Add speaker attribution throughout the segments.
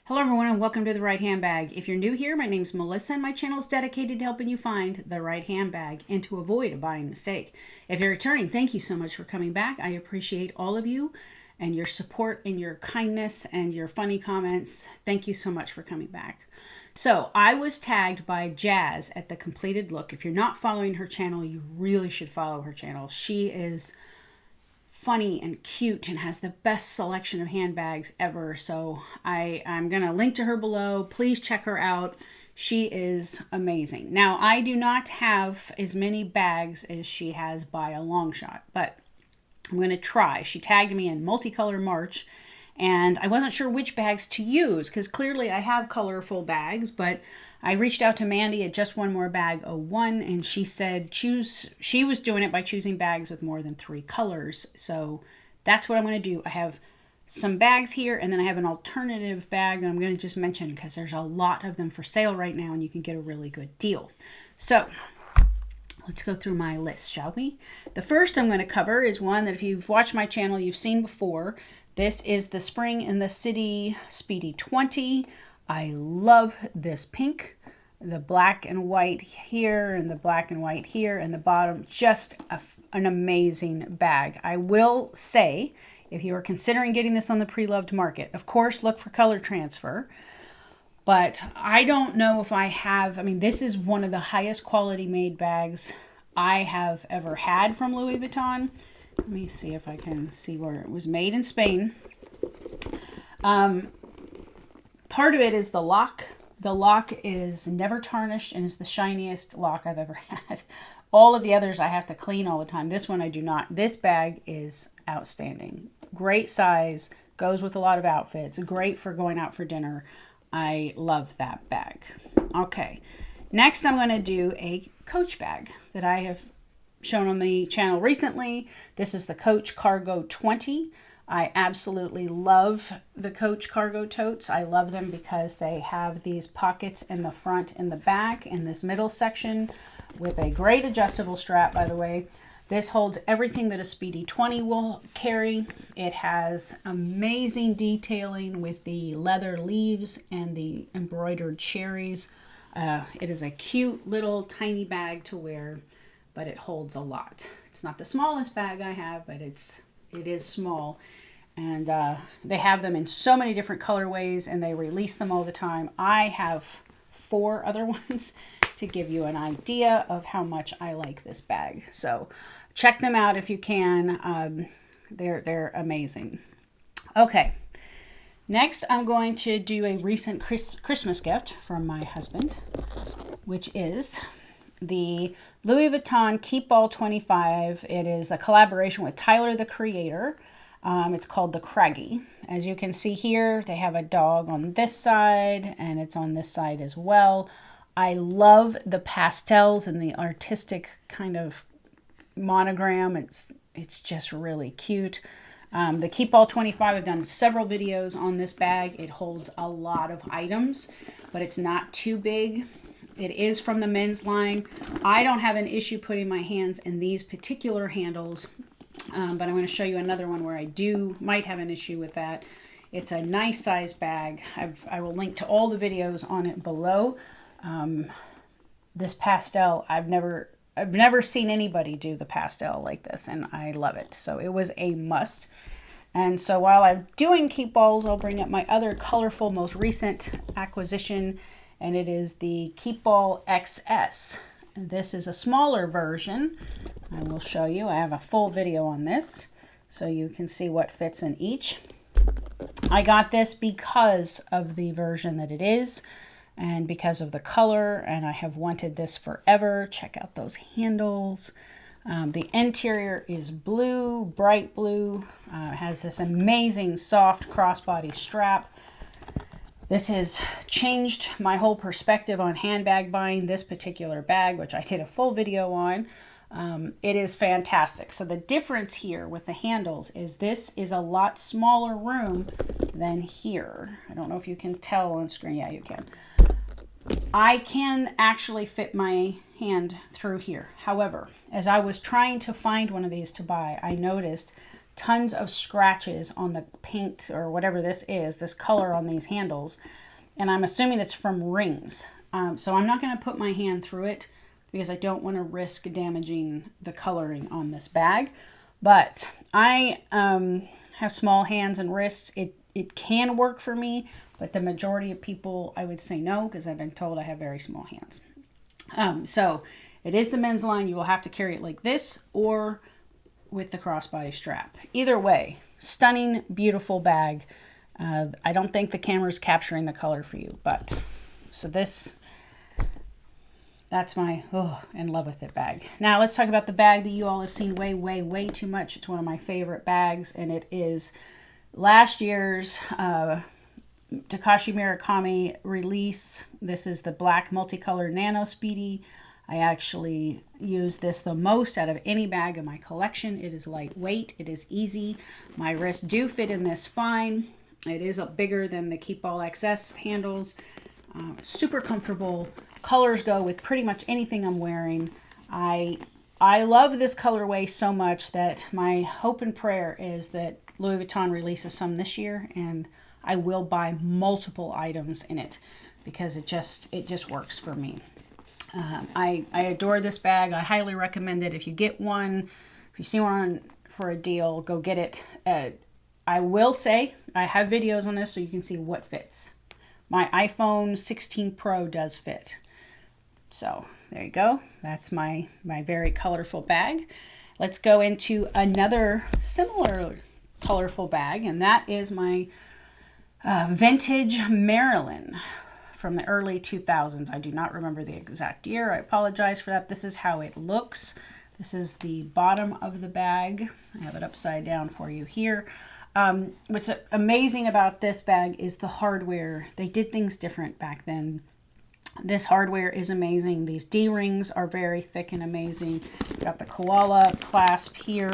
Speaker 1: Hello everyone and welcome to The Right Handbag. If you're new here, my name's Melissa and my channel is dedicated to helping you find the right handbag and to avoid a buying mistake. If you're returning, thank you so much for coming back. I appreciate all of you and your support and your kindness and your funny comments. Thank you so much for coming back. So I was tagged by Jazz at The Completed Look. If you're not following her channel, you really should follow her channel. She is funny and cute and has the best selection of handbags ever. So I'm going to link to her below. Please check her out. She is amazing. Now, I do not have as many bags as she has by a long shot, but I'm going to try. She tagged me in Multicolor March, and I wasn't sure which bags to use because clearly I have colorful bags, but I reached out to Mandy at Just One More Bag 01, and she said she was doing it by choosing bags with more than 3 colors. So that's what I'm going to do. I have some bags here, and then I have an alternative bag that I'm going to just mention because there's a lot of them for sale right now, and you can get a really good deal. So let's go through my list, shall we? The first I'm going to cover is one that if you've watched my channel, you've seen before. This is the Spring in the City Speedy 20. I love this pink, the black and white here and the black and white here and the bottom. Just an amazing bag. I will say, if you are considering getting this on the pre-loved market, of course, look for color transfer. But I don't know if I have, this is one of the highest quality made bags I have ever had from Louis Vuitton. Let me see if I can see where it was made in Spain. Part of it is the lock. The lock is never tarnished and is the shiniest lock I've ever had. All of the others I have to clean all the time. This one I do not. This bag is outstanding. Great size. Goes with a lot of outfits. Great for going out for dinner. I love that bag. Okay. Next I'm going to do a Coach bag that I have shown on the channel recently. This is the Coach Cargo 20. I absolutely love the Coach cargo totes. I love them because they have these pockets in the front and the back in this middle section with a great adjustable strap, by the way. This holds everything that a Speedy 20 will carry. It has amazing detailing with the leather leaves and the embroidered cherries. It is a cute little tiny bag to wear, but it holds a lot. It's not the smallest bag I have, but it is small. And they have them in so many different colorways, and they release them all the time. I have 4 other ones to give you an idea of how much I like this bag. So check them out if you can. They're amazing. Okay. Next, I'm going to do a recent Christmas gift from my husband, which is the Louis Vuitton Keepall 25. It is a collaboration with Tyler, the Creator. It's called the Craggy. As you can see here, they have a dog on this side, and it's on this side as well. I love the pastels and the artistic kind of monogram. It's just really cute. The Keepall 25, I've done several videos on this bag. It holds a lot of items, but it's not too big. It is from the men's line. I don't have an issue putting my hands in these particular handles, but I'm going to show you another one where I might have an issue with that. It's a nice size bag. I will link to all the videos on it below. This pastel, I've never seen anybody do the pastel like this, and I love it. So it was a must. And so while I'm doing Keepalls, I'll bring up my other colorful, most recent acquisition, and it is the Keepall XS. And this is a smaller version. I will show you. I have a full video on this, so you can see what fits in each. I got this because of the version that it is, and because of the color, and I have wanted this forever. Check out those handles. The interior is blue, bright blue. It has this amazing soft crossbody strap. This has changed my whole perspective on handbag buying, this particular bag, which I did a full video on. It is fantastic. So the difference here with the handles is this is a lot smaller room than here. I don't know if you can tell on screen. Yeah, you can. I can actually fit my hand through here. However, as I was trying to find one of these to buy, I noticed tons of scratches on the paint or whatever this is, this color on these handles. And I'm assuming it's from rings. So I'm not going to put my hand through it because I don't want to risk damaging the coloring on this bag. But I have small hands and wrists. It can work for me, but the majority of people, I would say no, because I've been told I have very small hands. So it is the men's line. You will have to carry it like this or with the crossbody strap. Either way, stunning, beautiful bag. I don't think the camera's capturing the color for you, but so that's my in love with it bag. Now let's talk about the bag that you all have seen way, way, way too much. It's one of my favorite bags, and it is last year's Takashi Murakami release. This is the black multicolor Nano Speedy. I actually use this the most out of any bag in my collection. It is lightweight. It is easy. My wrists do fit in this fine. It is bigger than the Keepall XS handles. Super comfortable. Colors go with pretty much anything I'm wearing. I love this colorway so much that my hope and prayer is that Louis Vuitton releases some this year, and I will buy multiple items in it because it just works for me. I adore this bag. I highly recommend it. If you get one, if you see one for a deal, go get it. I will say I have videos on this so you can see what fits. My iPhone 16 Pro does fit. So there you go. That's my very colorful bag. Let's go into another similar colorful bag, and that is my vintage Marilyn from the early 2000s. I do not remember the exact year. I apologize for that. This is how it looks. This is the bottom of the bag. I have it upside down for you here. What's amazing about this bag is the hardware. They did things different back then. This hardware is amazing. These D-rings are very thick and amazing. Got the koala clasp here.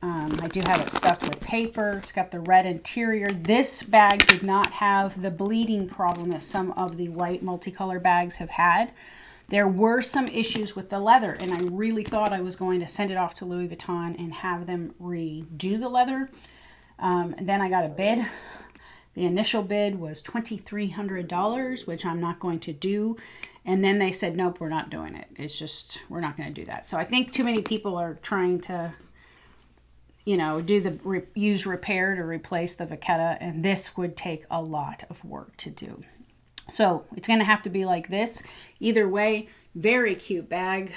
Speaker 1: I do have it stuffed with paper. It's got the red interior. This bag did not have the bleeding problem that some of the white multicolor bags have had. There were some issues with the leather, and I really thought I was going to send it off to Louis Vuitton and have them redo the leather. And then I got a bid. The initial bid was $2,300, which I'm not going to do. And then they said, nope, we're not doing it. It's just, we're not going to do that. So I think too many people are trying to, you know, do the use repair to replace the Vachetta, and this would take a lot of work to do. So it's going to have to be like this. Either way, very cute bag.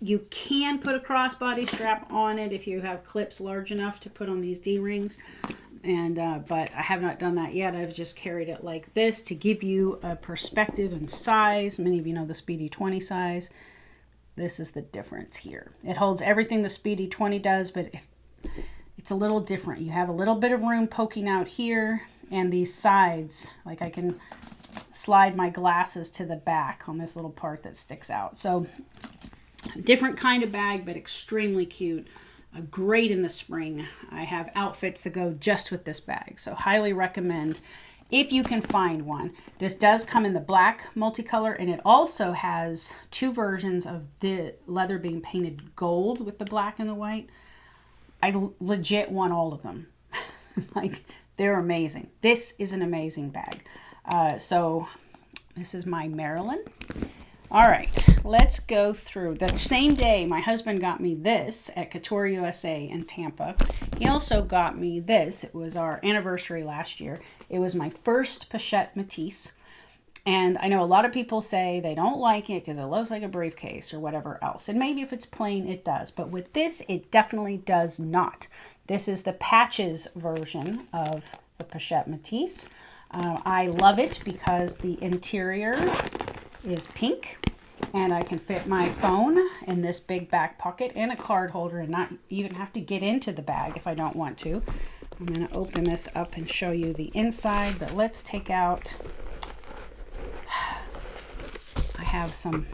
Speaker 1: You can put a crossbody strap on it if you have clips large enough to put on these D-rings. And but I have not done that yet. I've just carried it like this to give you a perspective and size. Many of you know the Speedy 20 size. This is the difference here. It holds everything the Speedy 20 does, but it's a little different. You have a little bit of room poking out here, and these sides, like I can slide my glasses to the back on this little part that sticks out. So different kind of bag, but extremely cute. Great in the spring. I have outfits that go just with this bag, so highly recommend if you can find one. This does come in the black multicolor, and it also has two versions of the leather being painted gold with the black and the white. I legit want all of them. Like, they're amazing. This is an amazing bag. So this is my Marilyn. All right, let's go through. The same day, my husband got me this at Couture USA in Tampa. He also got me this. It was our anniversary last year. It was my first Pochette Metis. And I know a lot of people say they don't like it because it looks like a briefcase or whatever else. And maybe if it's plain, it does. But with this, it definitely does not. This is the patches version of the Pochette Metis. I love it because the interior is pink, and I can fit my phone in this big back pocket and a card holder and not even have to get into the bag if I don't want to. I'm going to open this up and show you the inside, but let's take out, I have some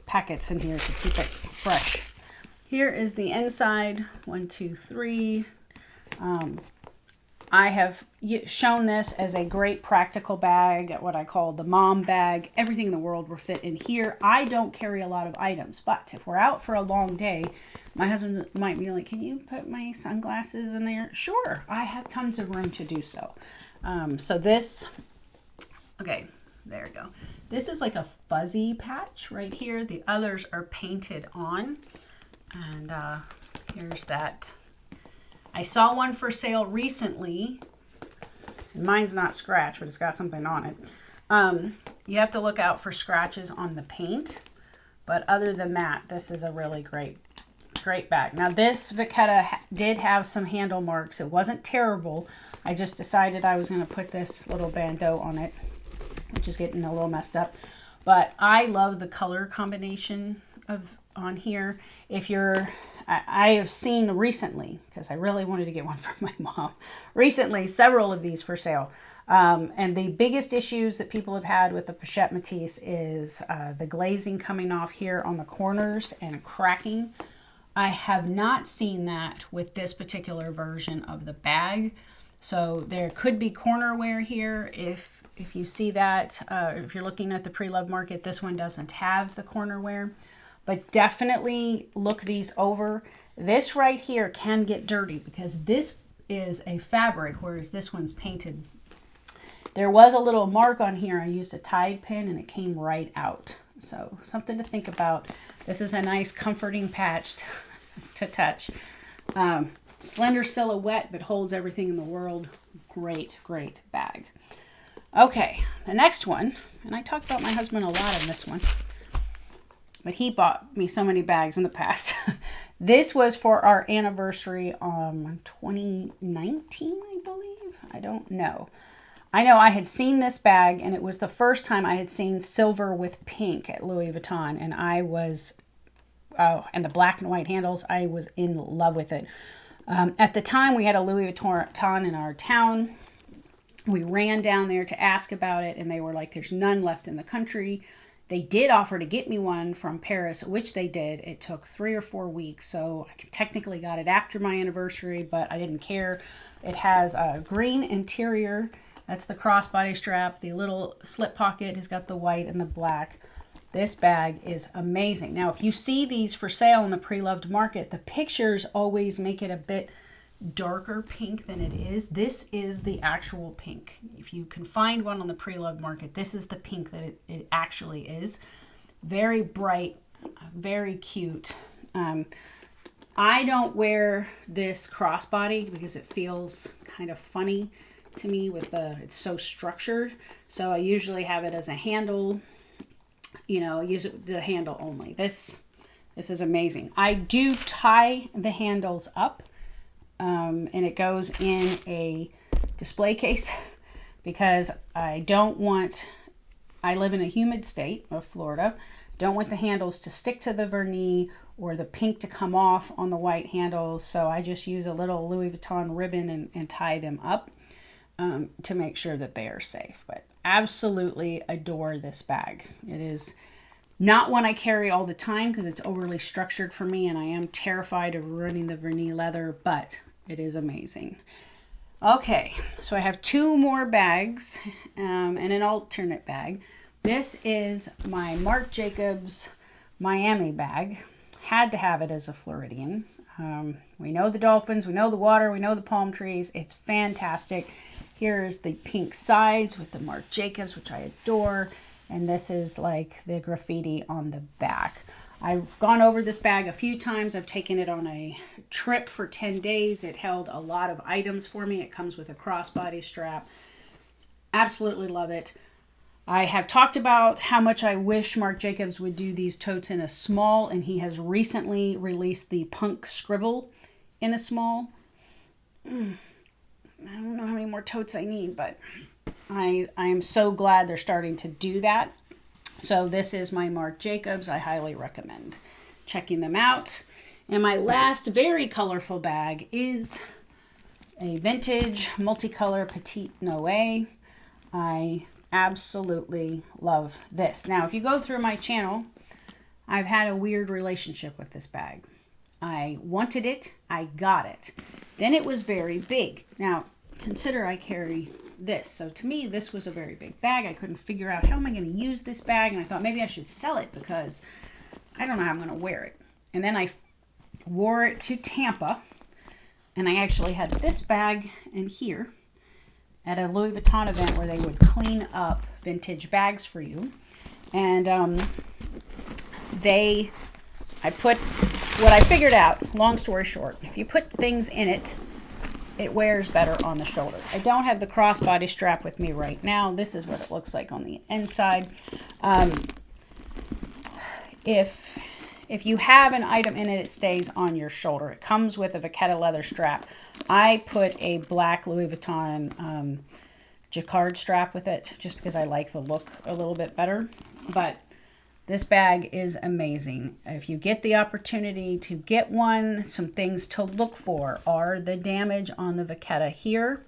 Speaker 1: packets in here to keep it fresh. Here is the inside, 1, 2, 3. I have shown this as a great practical bag, what I call the mom bag. Everything in the world will fit in here. I don't carry a lot of items, but if we're out for a long day, my husband might be like, can you put my sunglasses in there? Sure, I have tons of room to do so. So this, okay, there we go. This is like a fuzzy patch right here. The others are painted on. And here's that. I saw one for sale recently. Mine's not scratched, but it's got something on it. You have to look out for scratches on the paint. But other than that, this is a really great bag. Now this Vachetta did have some handle marks. It wasn't terrible. I just decided I was going to put this little bandeau on it, which is getting a little messed up. But I love the color combination of on here. If you're, I have seen recently, because I really wanted to get one for my mom, recently several of these for sale. And the biggest issues that people have had with the Pochette Métis is the glazing coming off here on the corners and cracking. I have not seen that with this particular version of the bag. So there could be corner wear here. If you see that, if you're looking at the pre-loved market, this one doesn't have the corner wear. But definitely look these over. This right here can get dirty because this is a fabric, whereas this one's painted. There was a little mark on here. I used a Tide pen and it came right out. So something to think about. This is a nice comforting patch to touch. Slender silhouette, but holds everything in the world. Great, great bag. Okay, the next one, and I talked about my husband a lot in this one, but he bought me so many bags in the past. This was for our anniversary 2019, I believe. I don't know. I know I had seen this bag, and it was the first time I had seen silver with pink at Louis Vuitton, and I was, and the black and white handles, I was in love with it. At the time, we had a Louis Vuitton in our town. We ran down there to ask about it, and they were like, there's none left in the country. They did offer to get me one from Paris, which they did. It took 3 or 4 weeks, so I technically got it after my anniversary, but I didn't care. It has a green interior. That's the crossbody strap. The little slip pocket has got the white and the black. This bag is amazing. Now, if you see these for sale in the pre-loved market, the pictures always make it a bit darker pink than it is. This is the actual pink. If you can find one on the pre-loved market, this is the pink that it actually is. Very bright, very cute. I don't wear this crossbody because it feels kind of funny to me with it's so structured. So I usually have it as a handle, you know, use it the handle only. This is amazing. I do tie the handles up. And it goes in a display case because I live in a humid state of Florida. Don't want the handles to stick to the vernis or the pink to come off on the white handles. So I just use a little Louis Vuitton ribbon and tie them up to make sure that they are safe. But absolutely adore this bag. It is not one I carry all the time because it's overly structured for me and I am terrified of ruining the vernis leather, but it is amazing. Okay, so I have 2 more bags and an alternate bag. This is my Marc Jacobs Miami bag. Had to have it as a Floridian. We know the dolphins, we know the water, we know the palm trees. It's fantastic. Here's the pink sides with the Marc Jacobs, which I adore. And this is like the graffiti on the back. I've gone over this bag a few times. I've taken it on a trip for 10 days. It held a lot of items for me. It comes with a crossbody strap. Absolutely love it. I have talked about how much I wish Marc Jacobs would do these totes in a small, and he has recently released the Punk Scribble in a small. I don't know how many more totes I need, but I am so glad they're starting to do that. So this is my Marc Jacobs. I highly recommend checking them out. And my last very colorful bag is a vintage multicolor Petit Noe. I absolutely love this. Now, if you go through my channel, I've had a weird relationship with this bag. I wanted it. I got it. Then it was very big. Now, consider I carry this. So to me, this was a very big bag. I couldn't figure out how am I going to use this bag, and I thought maybe I should sell it because I don't know how I'm going to wear it. And then I wore it to Tampa, and I actually had this bag in here at a Louis Vuitton event where they would clean up vintage bags for you. And I put what I figured out, long story short, if you put things in it, it wears better on the shoulder. I don't have the crossbody strap with me right now. This is what it looks like on the inside. If you have an item in it, it stays on your shoulder. It comes with a Vachetta leather strap. I put a black Louis Vuitton jacquard strap with it just because I like the look a little bit better. But this bag is amazing. If you get the opportunity to get one, some things to look for are the damage on the Vachetta here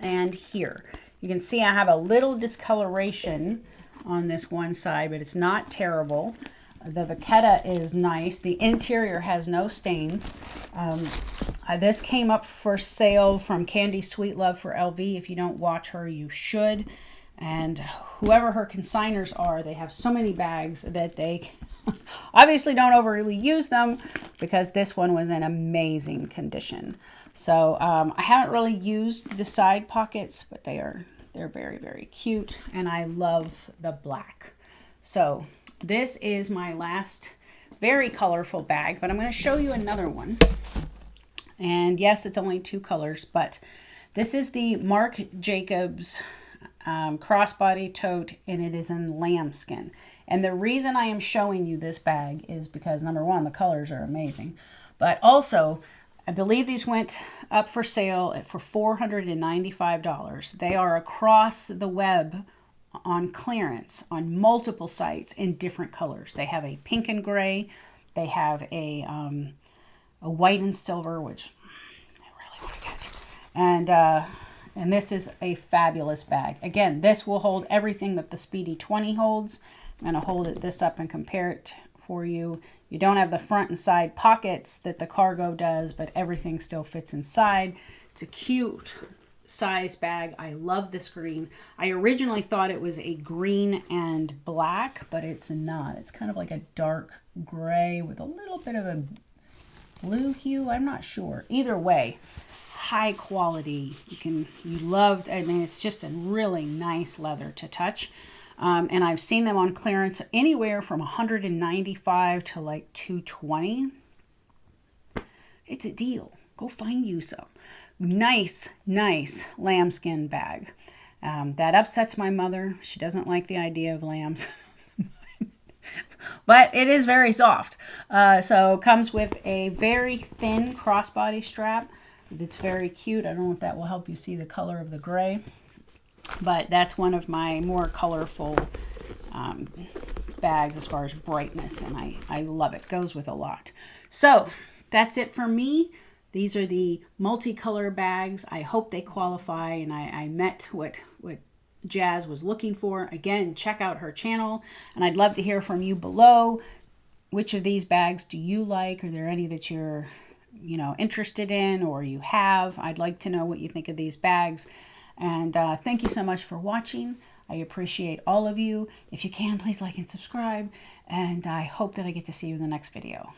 Speaker 1: and here. You can see I have a little discoloration on this one side, but it's not terrible. The Vachetta is nice. The interior has no stains. This came up for sale from Candy Sweet Love for LV. If you don't watch her, you should. And whoever her consigners are, they have so many bags that they obviously don't overly use them because this one was in amazing condition. So I haven't really used the side pockets, but they're very, very cute. And I love the black. So this is my last very colorful bag, but I'm going to show you another one. And yes, it's only 2 colors, but this is the Marc Jacobs crossbody tote, and it is in lambskin. And the reason I am showing you this bag is because, number one, the colors are amazing, but also I believe these went up for sale for $495. They are across the web on clearance on multiple sites in different colors. They have a pink and gray. They have a white and silver, which I really want to get. And this is a fabulous bag. Again, this will hold everything that the Speedy 20 holds. I'm going to hold this up and compare it for you. You don't have the front and side pockets that the cargo does, but everything still fits inside. It's a cute size bag. I love this green. I originally thought it was a green and black, but it's not. It's kind of like a dark gray with a little bit of a blue hue. I'm not sure. Either way, high quality. I mean, it's just a really nice leather to touch. And I've seen them on clearance anywhere from $195 to like $220. It's a deal. Go find you some. Nice lambskin bag. That upsets my mother. She doesn't like the idea of lambs. But it is very soft. So it comes with a very thin crossbody strap. It's very cute. I don't know if that will help you see the color of the gray. But that's one of my more colorful bags as far as brightness. And I love it. Goes with a lot. So that's it for me. These are the multicolor bags. I hope they qualify, and I met what Jazz was looking for. Again, check out her channel, and I'd love to hear from you below. Which of these bags do you like? Are there any that you're, interested in or you have? I'd like to know what you think of these bags. And thank you so much for watching. I appreciate all of you. If you can, please like and subscribe, and I hope that I get to see you in the next video.